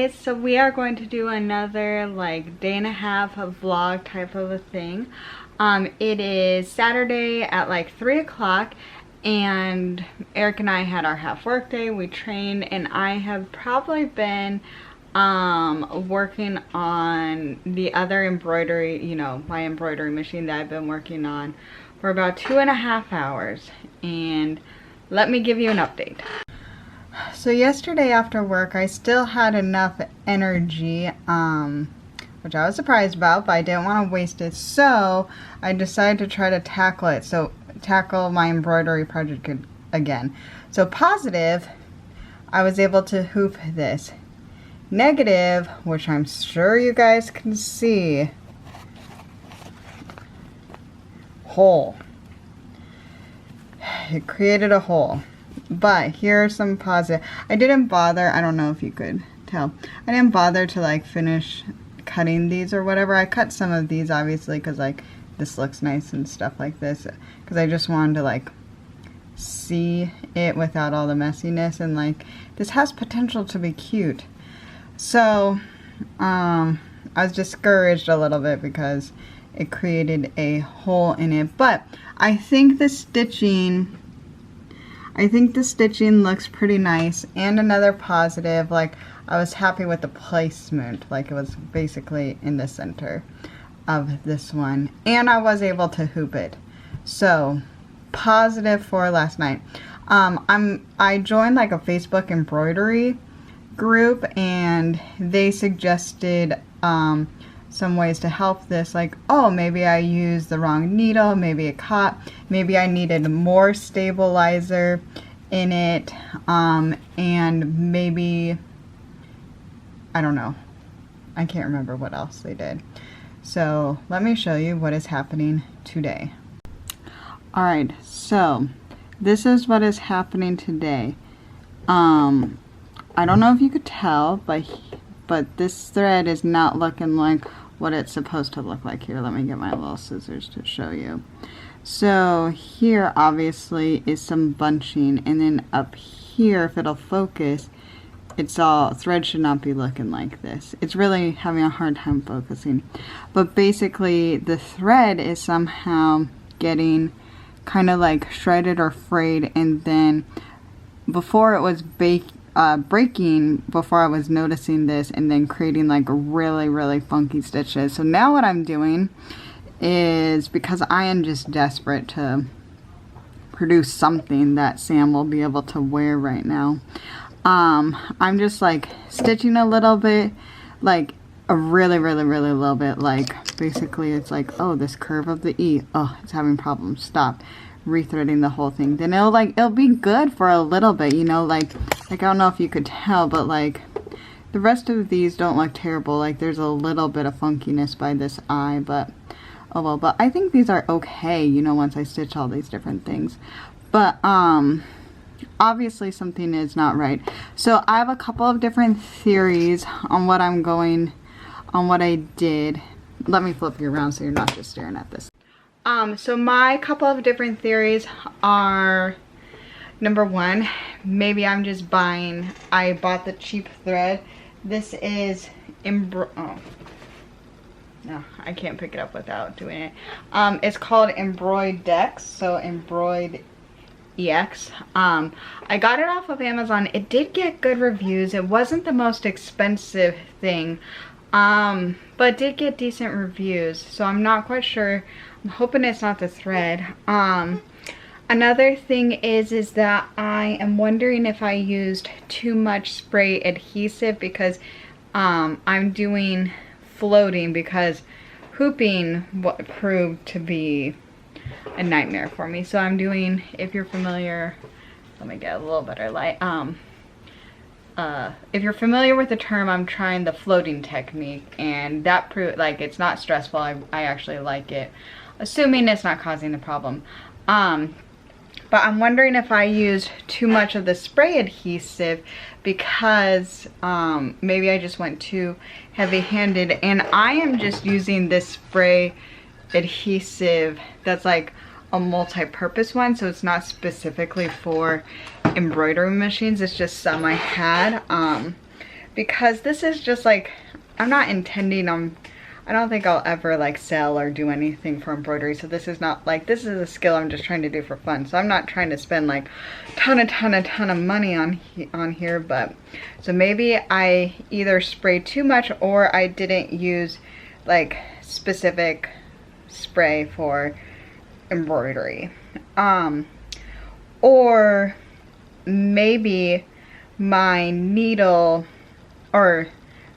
guys, so we are going to do another like day and a half of vlog type of a thing. It is Saturday at like 3 o'clock and Eric and I had our half work day. We trained and I have probably been working on the other embroidery, you know, my embroidery machine that I've been working on for about 2.5 hours. And let me give you an update. So yesterday after work, I still had enough energy, which I was surprised about, but I didn't want to waste it. So I decided to try to tackle it. So tackle my embroidery project again. So positive, I was able to hoop this. Negative, which I'm sure you guys can see, hole. It created a hole. But here are some positive. I didn't bother, I don't know if you could tell, I didn't bother to like finish cutting these or whatever. I cut some of these obviously because like this looks nice and stuff like this, because I just wanted to like see it without all the messiness, and like this has potential to be cute. So I was discouraged a little bit because it created a hole in it, but I think the stitching looks pretty nice. And another positive, like I was happy with the placement, like it was basically in the center of this one, and I was able to hoop it. So positive for last night. I joined like a Facebook embroidery group and they suggested some ways to help this, like, oh, maybe I used the wrong needle, maybe it caught, maybe I needed more stabilizer in it, and maybe, I don't know, I can't remember what else they did. So let me show you what is happening today. Alright, so this is what is happening today. I don't know if you could tell, but this thread is not looking like what it's supposed to look like. Here, let me get my little scissors to show you. So here obviously is some bunching, and then up here, if it'll focus, it's all, thread should not be looking like this. It's really having a hard time focusing. But basically the thread is somehow getting kind of like shredded or frayed, and then before it was breaking before I was noticing this, and then creating like really funky stitches. So now what I'm doing is, because I am just desperate to produce something that Sam will be able to wear right now, I'm just like stitching a little bit, like a really little bit, like basically it's like, oh, this curve of the E, oh, it's having problems, stop, rethreading the whole thing. Then it'll be good for a little bit, you know, like I don't know if you could tell, but like the rest of these don't look terrible. Like there's a little bit of funkiness by this eye, but oh well. But I think these are okay, you know, once I stitch all these different things. But obviously something is not right. So I have a couple of different theories on what I did. Let me flip you around so you're not just staring at this. So my couple of different theories are, number one, maybe I'm just I bought the cheap thread. This is oh, no, I can't pick it up without doing it. It's called Embroidery, so Embroidery EX. I got it off of Amazon. It did get good reviews. It wasn't the most expensive thing, but did get decent reviews, so I'm not quite sure. I'm hoping it's not the thread. Another thing is that I am wondering if I used too much spray adhesive, because I'm doing floating, because hooping proved to be a nightmare for me. So I'm doing, if you're familiar, let me get a little better light. If you're familiar with the term, I'm trying the floating technique, and that proved, like, it's not stressful. I actually like it, assuming it's not causing the problem. But I'm wondering if I used too much of the spray adhesive, because maybe I just went too heavy-handed, and I am just using this spray adhesive that's like a multi-purpose one, so it's not specifically for embroidery machines. It's just some I had. because this is just like, I'm not intending on, I don't think I'll ever like sell or do anything for embroidery. So this is not like, this is a skill I'm just trying to do for fun. So I'm not trying to spend like ton of money on here. But so maybe I either sprayed too much or I didn't use like specific spray for embroidery. Or maybe my needle, or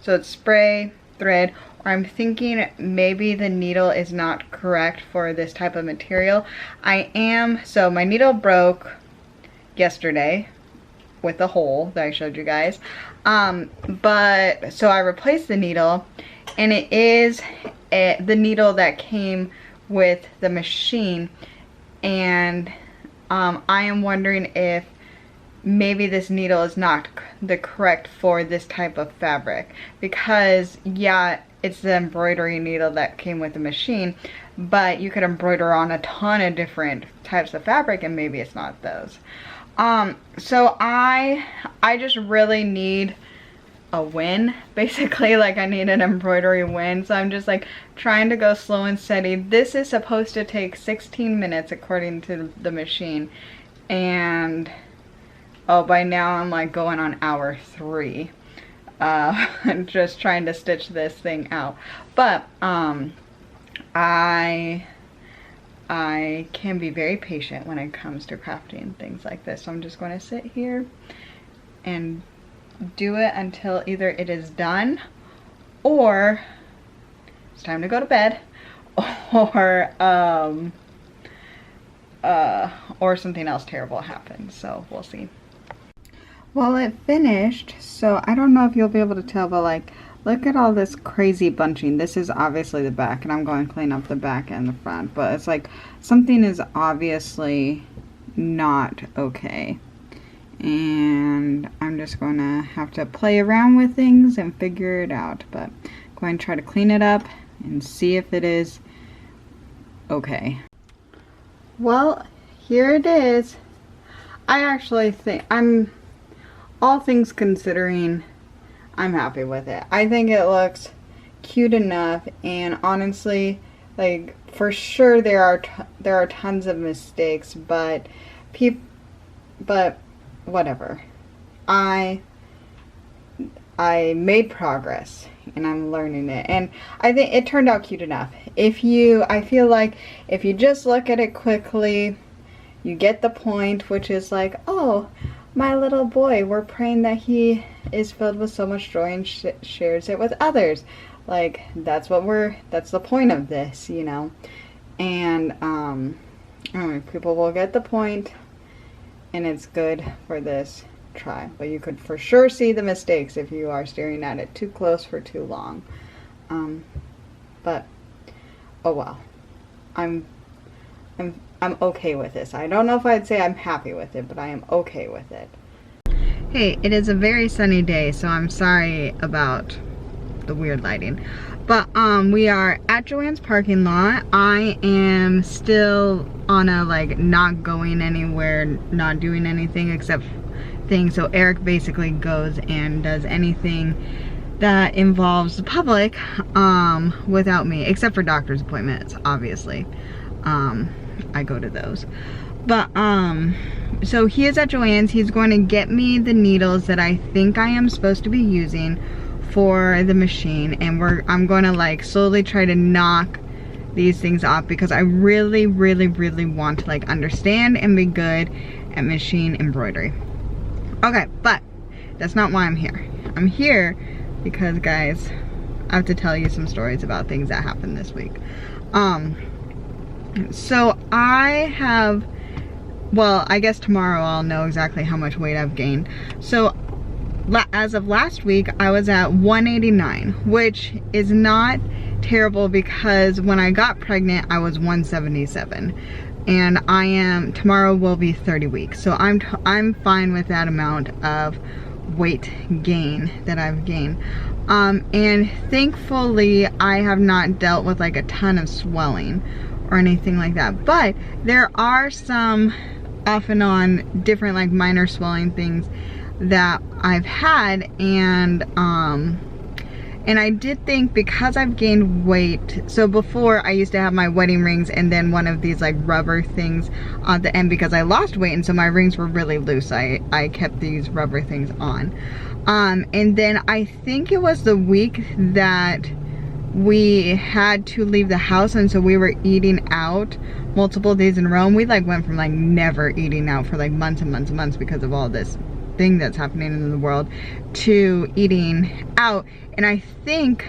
so it's spray, thread, or I'm thinking maybe the needle is not correct for this type of material. So my needle broke yesterday with the hole that I showed you guys. But so I replaced the needle, and it is the needle that came with the machine, and I am wondering if maybe this needle is not the correct for this type of fabric, because yeah, it's the embroidery needle that came with the machine, but you could embroider on a ton of different types of fabric and maybe it's not those. So I just really need a win, basically. Like, I need an embroidery win, so I'm just like trying to go slow and steady. This is supposed to take 16 minutes according to the machine, and oh, by now I'm like going on hour 3. Just trying to stitch this thing out. But I can be very patient when it comes to crafting things like this. So I'm just going to sit here and do it until either it is done or it's time to go to bed, or something else terrible happens. So we'll see. Well, it finished, so I don't know if you'll be able to tell, but like, look at all this crazy bunching. This is obviously the back, and I'm going to clean up the back and the front, but it's like something is obviously not okay. And I'm just going to have to play around with things and figure it out, but I'm going to try to clean it up and see if it is okay. Well, here it is. I actually think all things considering, I'm happy with it. I think it looks cute enough, and honestly, like, for sure there are tons of mistakes, but whatever. I made progress and I'm learning it, and I think it turned out cute enough. I feel like if you just look at it quickly, you get the point, which is like, oh, my little boy, we're praying that he is filled with so much joy and shares it with others. Like, that's the point of this, you know. And people will get the point, and it's good for this try. But you could for sure see the mistakes if you are staring at it too close for too long. But oh well, I'm okay with this. I don't know if I'd say I'm happy with it, but I am okay with it. Hey, it is a very sunny day, so I'm sorry about the weird lighting. But we are at Joann's parking lot. I am still on a like not going anywhere, not doing anything except things. So Eric basically goes and does anything that involves the public without me, except for doctor's appointments, obviously. I go to those. But so he is at Joann's. He's going to get me the needles that I think I am supposed to be using for the machine, and I'm going to like slowly try to knock these things off, because I really want to like understand and be good at machine embroidery. Okay, but that's not why I'm here. I'm here because, guys, I have to tell you some stories about things that happened this week. So I guess tomorrow I'll know exactly how much weight I've gained. So as of last week, I was at 189, which is not terrible, because when I got pregnant, I was 177. And tomorrow will be 30 weeks. So I'm fine with that amount of weight gain that I've gained. And thankfully, I have not dealt with like a ton of swelling or anything like that. But there are some off and on different like minor swelling things that I've had, and I did think, because I've gained weight, so before I used to have my wedding rings and then one of these like rubber things at the end because I lost weight, and so my rings were really loose. I kept these rubber things on. And then I think it was the week that we had to leave the house, and so we were eating out multiple days in a row. And we like went from like never eating out for like months and months and months because of all this thing that's happening in the world to eating out. And I think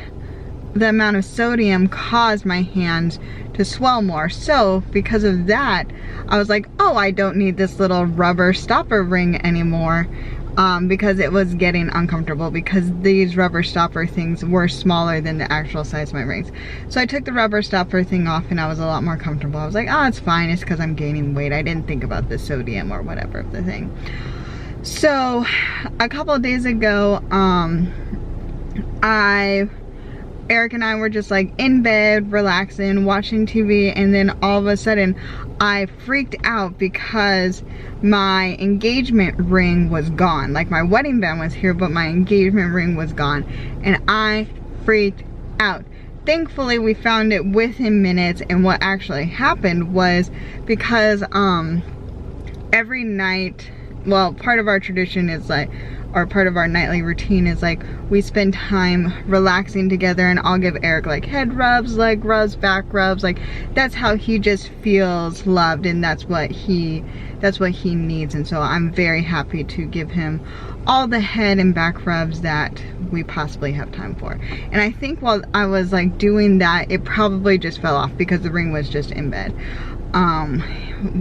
the amount of sodium caused my hands to swell more. So because of that, I was like, oh, I don't need this little rubber stopper ring anymore, because it was getting uncomfortable because these rubber stopper things were smaller than the actual size of my rings. So I took the rubber stopper thing off and I was a lot more comfortable. I was like, oh, it's fine. It's because I'm gaining weight. I didn't think about the sodium or whatever of the thing. So a couple of days ago, Eric and I were just like in bed, relaxing, watching TV, and then all of a sudden I freaked out because my engagement ring was gone. Like my wedding band was here, but my engagement ring was gone, and I freaked out. Thankfully, we found it within minutes, and what actually happened was because every night, well, part of our tradition is like, or part of our nightly routine is like, we spend time relaxing together, and I'll give Eric like head rubs, leg rubs, back rubs. Like that's how he just feels loved, and that's what he needs. And so I'm very happy to give him all the head and back rubs that we possibly have time for. And I think while I was like doing that, it probably just fell off because the ring was just in bed.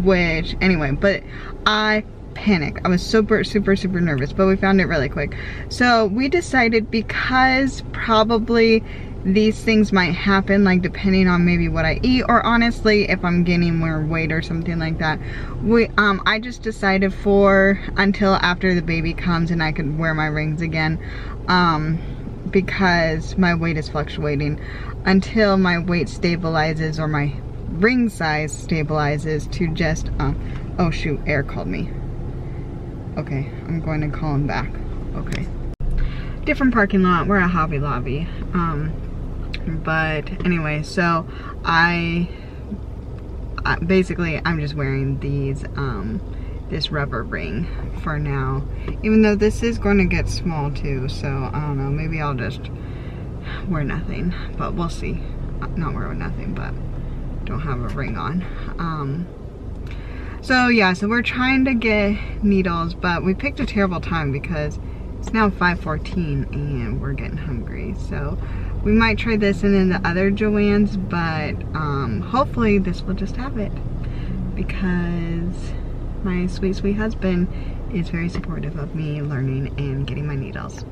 Which anyway, but I panic. I was super nervous, but we found it really quick. So we decided, because probably these things might happen, like depending on maybe what I eat, or honestly if I'm gaining more weight or something like that, I just decided for until after the baby comes and I could wear my rings again, because my weight is fluctuating, until my weight stabilizes or my ring size stabilizes to just oh shoot, Eric called me. Okay, I'm going to call him back. Okay. Different parking lot. We're at Hobby Lobby. But anyway, so basically I'm just wearing these this rubber ring for now. Even though this is going to get small too, so I don't know, maybe I'll just wear nothing, but we'll see. Not wear nothing, but don't have a ring on. So yeah, so we're trying to get needles, but we picked a terrible time because it's now 5:14 and we're getting hungry. So we might try this and then the other Joann's, but hopefully this will just have it, because my sweet husband is very supportive of me learning and getting my needles.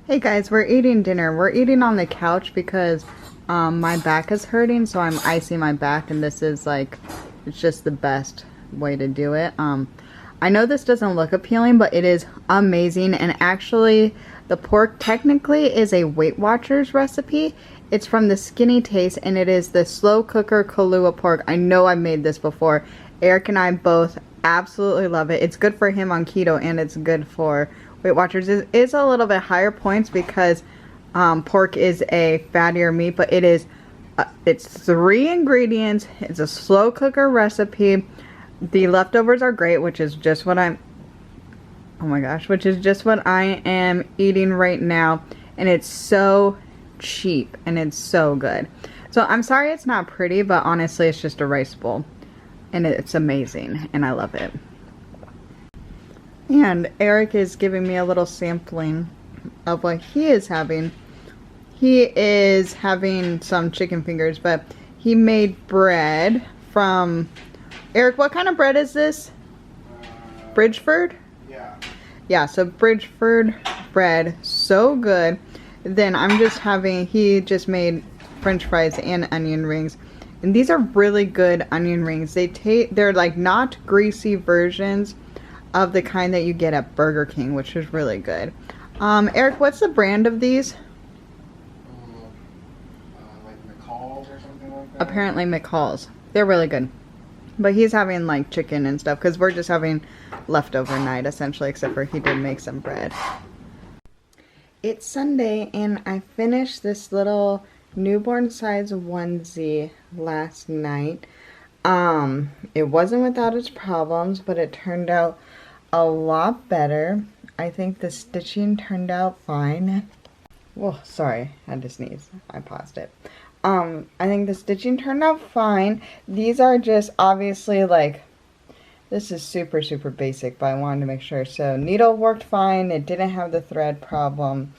Hey guys, we're eating dinner. We're eating on the couch because my back is hurting, so I'm icing my back, and this is like, it's just the best way to do it. I know this doesn't look appealing, but it is amazing. And actually, the pork technically is a Weight Watchers recipe. It's from the Skinny Taste, and it is the slow cooker Kahlua pork. I know I've made this before. Eric and I both absolutely love it. It's good for him on keto, and it's good for Weight Watchers. It is a little bit higher points because pork is a fattier meat, but it is it's 3 ingredients. It's a slow cooker recipe. The leftovers are great, which is just what I'm, oh my gosh, which is just what I am eating right now. And it's so cheap and it's so good. So I'm sorry it's not pretty, but honestly it's just a rice bowl. And it's amazing and I love it. And Eric is giving me a little sampling of what he is having. He is having some chicken fingers, but he made bread from, Eric, what kind of bread is this? Bridgeford? Yeah. Yeah, so Bridgeford bread, so good. Then I'm just having, he just made French fries and onion rings. And these are really good onion rings. They're like not greasy versions of the kind that you get at Burger King, which is really good. Eric, what's the brand of these? Like McCall's or something like that? Apparently McCall's. They're really good. But he's having like chicken and stuff because we're just having leftover night essentially, except for he did make some bread. It's Sunday and I finished this little newborn size onesie last night. It wasn't without its problems, but it turned out a lot better. I think the stitching turned out fine. Whoa, sorry, I had to sneeze. I paused it. I think the stitching turned out fine. These are just obviously like, this is super, super basic, but I wanted to make sure. So needle worked fine. It didn't have the thread problem.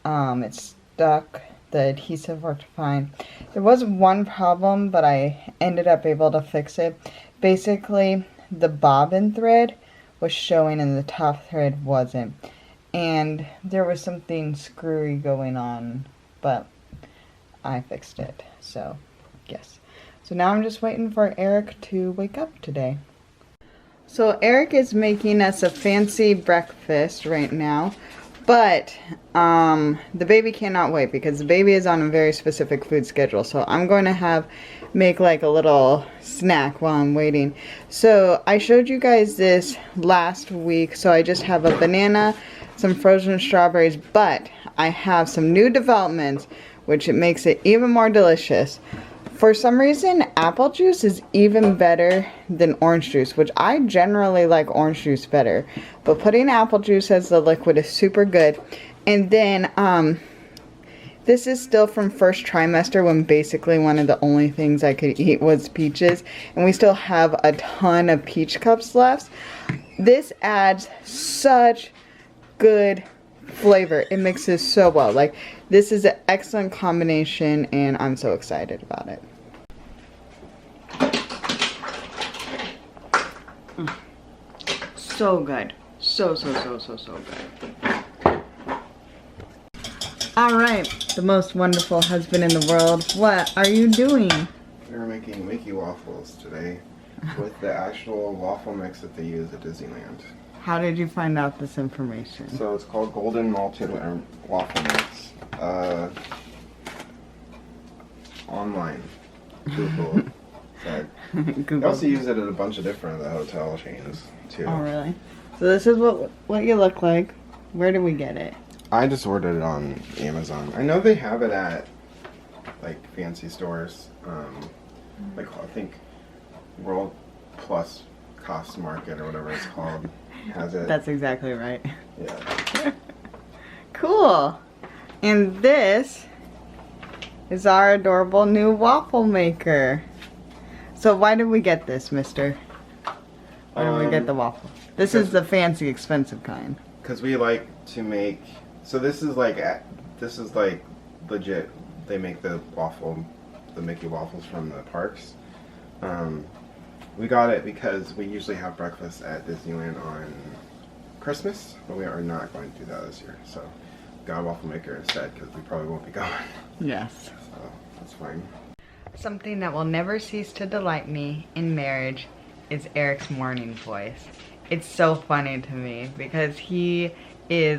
It stuck. The adhesive worked fine. There was one problem, but I ended up able to fix it. Basically, the bobbin thread was showing and the top thread wasn't. And there was something screwy going on, but I fixed it. So, yes. So now I'm just waiting for Eric to wake up today. So Eric is making us a fancy breakfast right now. But the baby cannot wait because the baby is on a very specific food schedule. So I'm going to make like a little snack while I'm waiting. So I showed you guys this last week. So I just have a banana, some frozen strawberries, but I have some new developments which it makes it even more delicious. For some reason, apple juice is even better than orange juice, which I generally like orange juice better. But putting apple juice as the liquid is super good. And then, this is still from first trimester when basically one of the only things I could eat was peaches. And we still have a ton of peach cups left. This adds such good flavor. It mixes so well. Like, this is an excellent combination and I'm so excited about it. So good. So good. Alright, the most wonderful husband in the world. What are you doing? We're making Mickey waffles today with the actual waffle mix that they use at Disneyland. How did you find out this information? So it's called Golden Malted Waffle Mix. Online. Google said. Google. They also use it at a bunch of different hotel chains too. Oh really? So this is what you look like. Where did we get it? I just ordered it on Amazon. I know they have it at like fancy stores. Like I think World Plus Cost Market or whatever it's called has it. That's exactly right. Yeah. Cool. And this is our adorable new waffle maker. So why did we get this, mister? Why did we get the waffle? This is the fancy, expensive kind. Because we like to make, so this is like legit, they make the Mickey waffles from the parks. We got it because we usually have breakfast at Disneyland on Christmas, but we are not going to do that this year. So got a waffle maker instead because we probably won't be going. Yes. So that's fine. Something that will never cease to delight me in marriage is Eric's morning voice. It's so funny to me because he's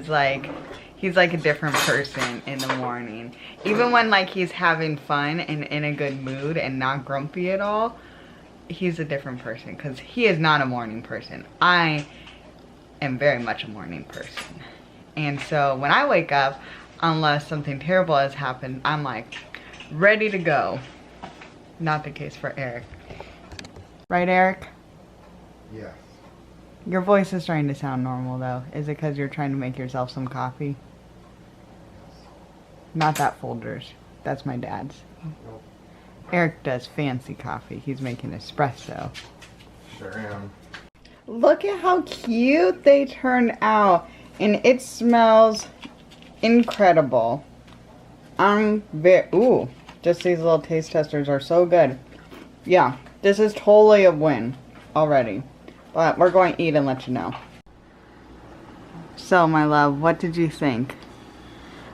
like a different person in the morning. Even when like he's having fun and in a good mood and not grumpy at all, he's a different person because he is not a morning person. I am very much a morning person. And so when I wake up, unless something terrible has happened, I'm like ready to go. Not the case for Eric. Right, Eric? Yes. Your voice is starting to sound normal though. Is it because you're trying to make yourself some coffee? Not that Folgers. That's my dad's. Nope. Eric does fancy coffee. He's making espresso. Sure am. Look at how cute they turned out. And it smells incredible. Ooh, just these little taste testers are so good. Yeah, this is totally a win already. But we're going to eat and let you know. So, my love, what did you think?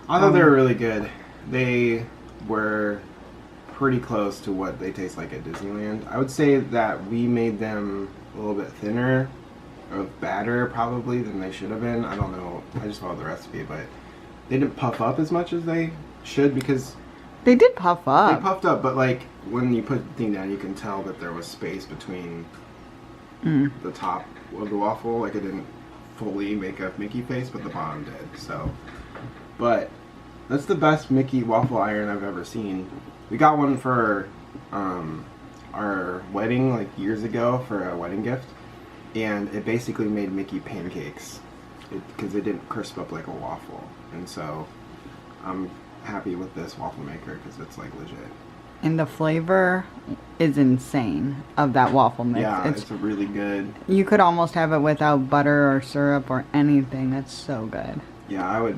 I thought they were really good. They were pretty close to what they taste like at Disneyland. I would say that we made them a little bit thinner of batter probably than they should have been. I don't know. I just followed the recipe, but they didn't puff up as much as they should because they did puff up. They puffed up, but like when you put the thing down, you can tell that there was space between the top of the waffle. Like, it didn't fully make a Mickey face, but the bottom did. So, but that's the best Mickey waffle iron I've ever seen. We got one for our wedding like years ago for a wedding gift, and it basically made Mickey pancakes because it didn't crisp up like a waffle. And so I'm happy with this waffle maker because it's like legit. And the flavor is insane of that waffle mix. Yeah, it's really good. You could almost have it without butter or syrup or anything. It's so good. Yeah, I would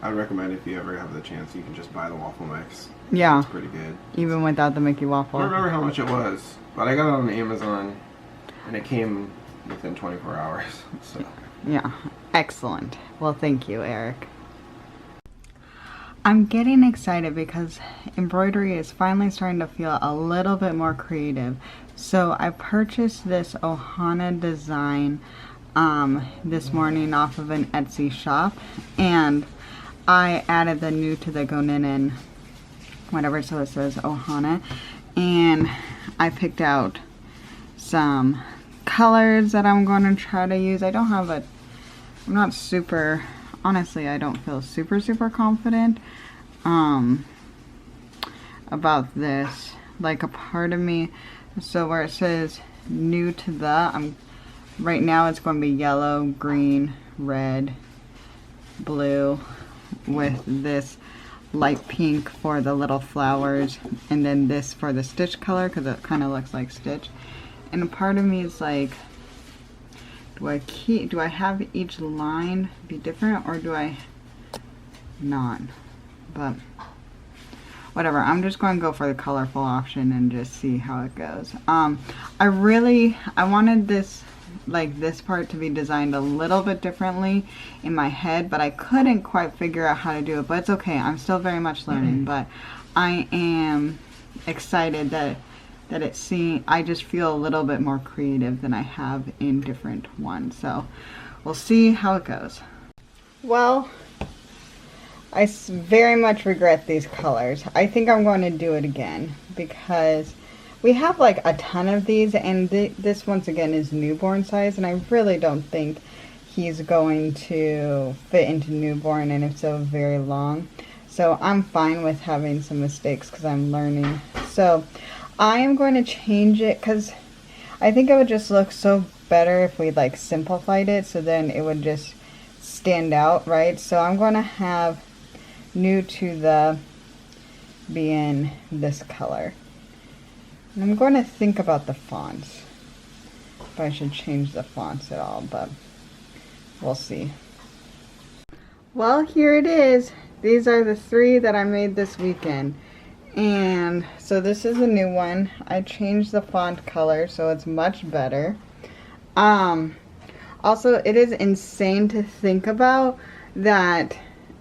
recommend if you ever have the chance, you can just buy the waffle mix. Yeah. It's pretty good. Even without the Mickey waffle. I don't remember how much it was, but I got it on Amazon and it came within 24 hours. So yeah, excellent. Well, thank you, Eric. I'm getting excited because embroidery is finally starting to feel a little bit more creative. So I purchased this Ohana design this morning off of an Etsy shop, and I added the new to the Goninan, whatever, so it says Ohana, and I picked out some colors that I'm going to try to use. I'm not super, honestly, I don't feel super confident about this. Like, a part of me, so where it says new to the, right now it's going to be yellow, green, red, blue, with this light pink for the little flowers, and then this for the stitch color because it kind of looks like stitch. And a part of me is like, do I have each line be different, or do I not? But whatever, I'm just going to go for the colorful option and just see how it goes. I wanted this, like, this part to be designed a little bit differently in my head, but I couldn't quite figure out how to do it. But it's okay, I'm still very much learning. But I am excited that I just feel a little bit more creative than I have in different ones. So we'll see how it goes. Well, I very much regret these colors. I think I'm going to do it again because we have like a ton of these, and this once again is newborn size, and I really don't think he's going to fit into newborn, and if so, very long. So I'm fine with having some mistakes because I'm learning. So I am going to change it because I think it would just look so better if we like simplified it, so then it would just stand out, right? So I'm going to have new to the being this color. And I'm going to think about the fonts, if I should change the fonts at all, but we'll see. Well, here it is. These are the 3 that I made this weekend. And so this is a new one. I changed the font color so it's much better. Also, it is insane to think about that,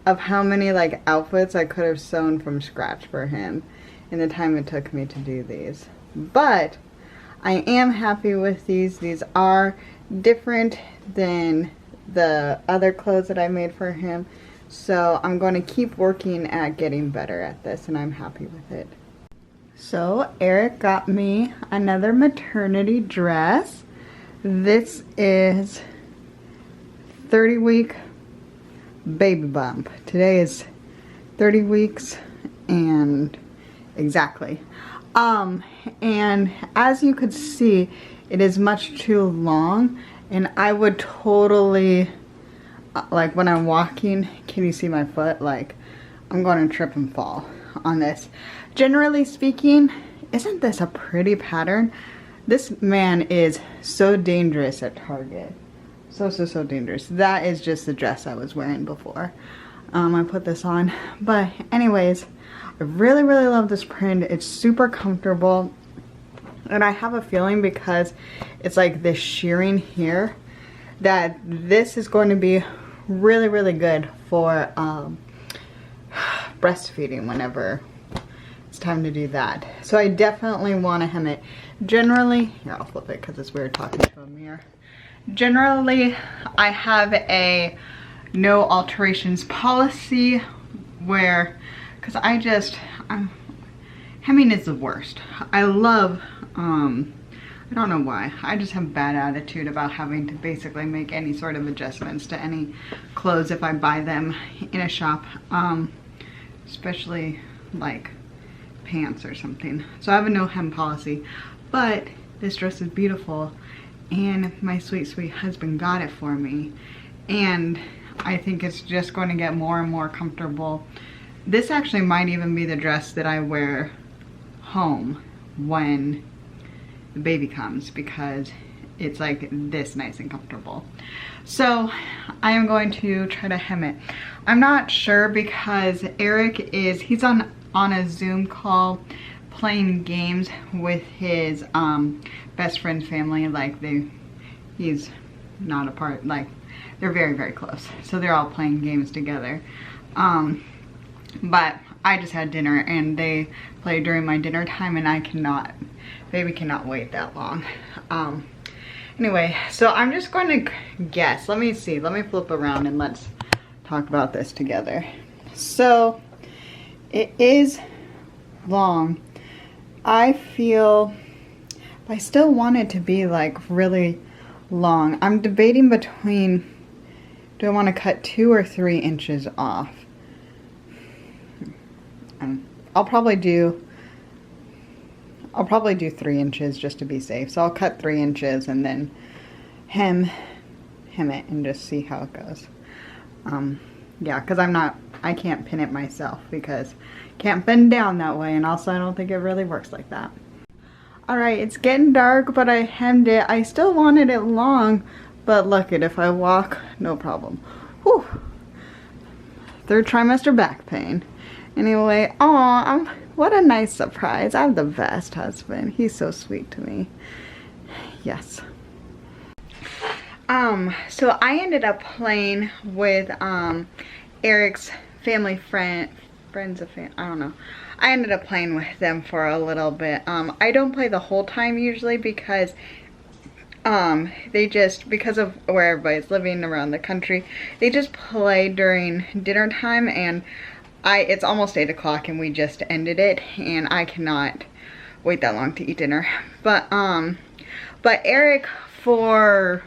of how many like outfits I could have sewn from scratch for him in the time it took me to do these. But I am happy with these. These are different than the other clothes that I made for him. So I'm going to keep working at getting better at this, and I'm happy with it. So Eric got me another maternity dress. This is 30-week baby bump. Today is 30 weeks and exactly. And as you could see, it is much too long, and I would totally, like when I'm walking, can you see my foot? Like, I'm going to trip and fall on this. Generally speaking, isn't this a pretty pattern? This man is so dangerous at Target. So dangerous. That is just the dress I was wearing before I put this on. But anyways, I really love this print. It's super comfortable, and I have a feeling because it's like this shearing here that this is going to be really good for breastfeeding whenever it's time to do that. So I definitely want to hem it. Generally, here, I'll flip it because it's weird talking to a mirror. Generally, I have a no alterations policy where, because hemming is the worst. I love, I don't know why. I just have bad attitude about having to basically make any sort of adjustments to any clothes if I buy them in a shop, especially like pants or something. So I have a no hem policy, but this dress is beautiful and my sweet, sweet husband got it for me. And I think it's just going to get more and more comfortable. This actually might even be the dress that I wear home when the baby comes, because it's like this nice and comfortable. So I am going to try to hem it. I'm not sure because Eric he's on a Zoom call playing games with his best friend's family. Like he's not a part, like they're very, very close. So they're all playing games together. But I just had dinner and they play during my dinner time and baby cannot wait that long. Anyway, so I'm just going to guess. Let me see, let me flip around and let's talk about this together. So it is long. I still want it to be like really long. I'm debating between, do I want to cut 2 or 3 inches off? I'll probably do 3 inches just to be safe. So I'll cut 3 inches and then hem it and just see how it goes. Yeah, because I can't pin it myself because I can't bend down that way, and also I don't think it really works like that. Alright, it's getting dark, but I hemmed it. I still wanted it long, but look it, if I walk, no problem. Whew. 3rd trimester back pain. Anyway, aw, what a nice surprise. I have the best husband. He's so sweet to me. Yes. So I ended up playing with Eric's family friends of family, I don't know. I ended up playing with them for a little bit. I don't play the whole time usually because because of where everybody's living around the country, they just play during dinner time, and it's almost 8 o'clock and we just ended it and I cannot wait that long to eat dinner. But Eric, for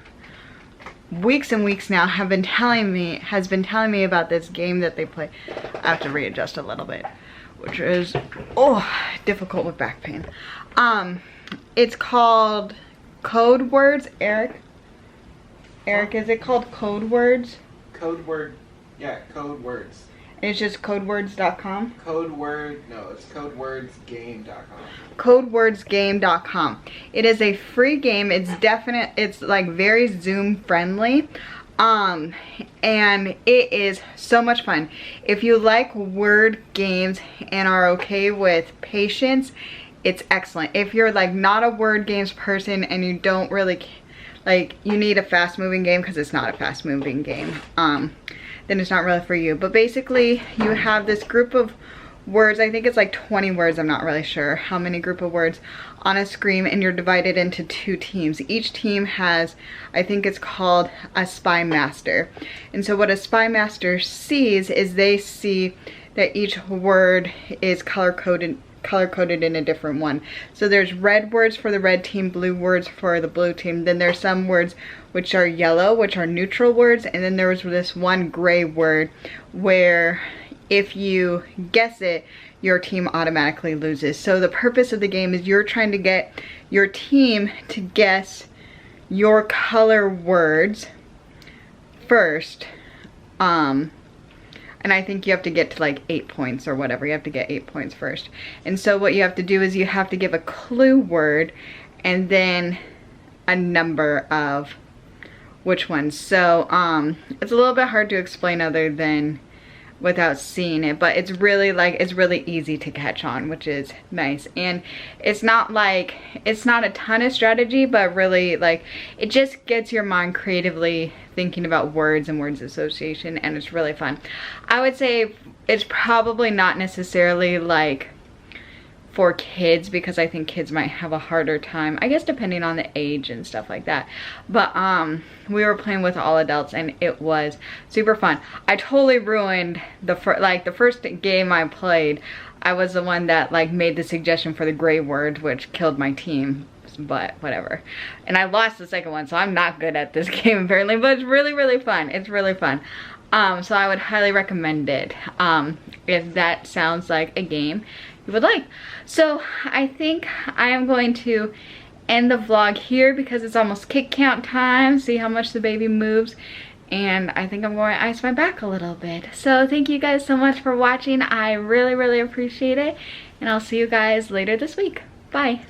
weeks and weeks now, has been telling me about this game that they play. I have to readjust a little bit, which is difficult with back pain. It's called Code Words. Eric, is it called Code Words? Code Words. It's just codewords.com? No, it's codewordsgame.com. Codewordsgame.com. It is a free game. It's like very Zoom friendly. And it is so much fun. If you like word games and are okay with patience, it's excellent. If you're like not a word games person and you don't really like, you need a fast moving game, because it's not a fast moving game, then it's not really for you. But basically you have this group of words, I think it's like 20 words, I'm not really sure how many group of words, on a screen, and you're divided into 2 teams. Each team has, I think it's called a spy master. And so what a spy master sees is they see that each word is color coded in a different one. So there's red words for the red team, blue words for the blue team. Then there's some words which are yellow, which are neutral words. And then there was this one gray word where if you guess it, your team automatically loses. So the purpose of the game is you're trying to get your team to guess your color words first. And I think you have to get to like 8 points or whatever. You have to get 8 points first. And so what you have to do is you have to give a clue word and then a number of which one. So it's a little bit hard to explain other than without seeing it, but it's really easy to catch on, which is nice. And it's not a ton of strategy, but really like it just gets your mind creatively thinking about words and words association, and it's really fun. I would say it's probably not necessarily like for kids, because I think kids might have a harder time, I guess, depending on the age and stuff like that. But we were playing with all adults and it was super fun. I totally ruined the first game I played. I was the one that like made the suggestion for the gray word, which killed my team, but whatever. And I lost the second one, so I'm not good at this game apparently, but it's really, really fun. It's really fun. So I would highly recommend it if that sounds like a game you would like. So I think I am going to end the vlog here because it's almost kick count time. See how much the baby moves. And I think I'm going to ice my back a little bit. So thank you guys so much for watching. I really, really appreciate it. And I'll see you guys later this week. Bye.